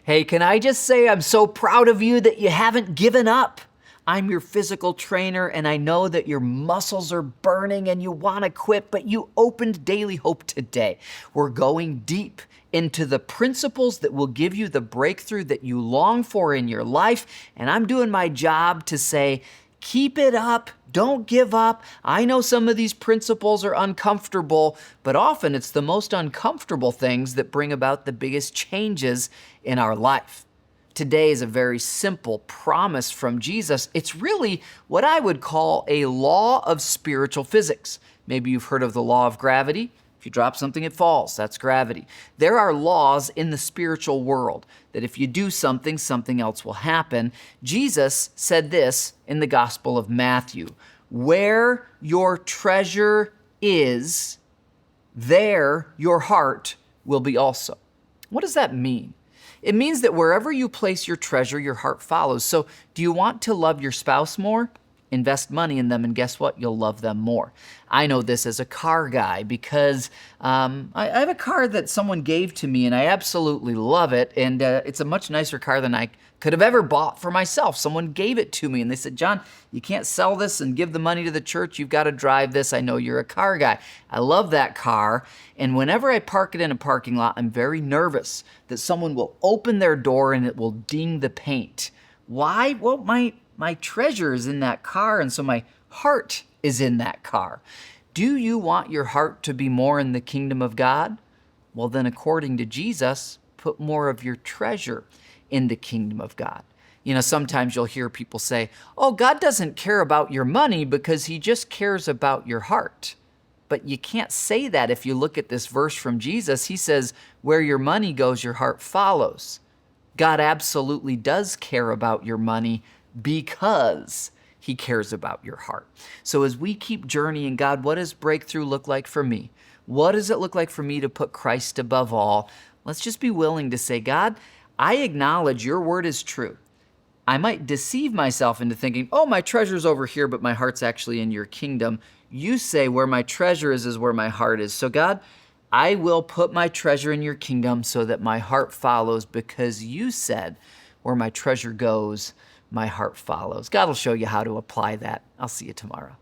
Hey, can I just say I'm so proud of you that you haven't given up. I'm your physical trainer, and I know that your muscles are burning and you want to quit, but you opened Daily Hope today. We're going deep into the principles that will give you the breakthrough that you long for in your life, and I'm doing my job to say, keep it up. Don't give up. I know some of these principles are uncomfortable, but often it's the most uncomfortable things that bring about the biggest changes in our life. Today is a very simple promise from Jesus. It's really what I would call a law of spiritual physics. Maybe you've heard of the law of gravity. If you drop something, it falls. That's gravity. There are laws in the spiritual world that if you do something, something else will happen. Jesus said this in the Gospel of Matthew: "Where your treasure is, there your heart will be also." What does that mean? It means that wherever you place your treasure, your heart follows. So do you want to love your spouse more? Invest money in them, and guess what? You'll love them more. I know this as a car guy because I have a car that someone gave to me, and I absolutely love it. And it's a much nicer car than I could have ever bought for myself. Someone gave it to me, and they said, "John, you can't sell this and give the money to the church. You've got to drive this. I know you're a car guy." I love that car. And whenever I park it in a parking lot, I'm very nervous that someone will open their door and it will ding the paint. Why? Well, my treasure is in that car, and so my heart is in that car. Do you want your heart to be more in the kingdom of God? Well, then, according to Jesus, put more of your treasure in the kingdom of God. You know, sometimes you'll hear people say, "Oh, God doesn't care about your money because he just cares about your heart." But you can't say that if you look at this verse from Jesus. He says, "Where your money goes, your heart follows." God absolutely does care about your money because he cares about your heart. So as we keep journeying, God, what does breakthrough look like for me? What does it look like for me to put Christ above all? Let's just be willing to say, God, I acknowledge your word is true. I might deceive myself into thinking, oh, my treasure's over here, but my heart's actually in your kingdom. You say where my treasure is where my heart is. So God, I will put my treasure in your kingdom so that my heart follows, because you said where my treasure goes, my heart follows. God will show you how to apply that. I'll see you tomorrow.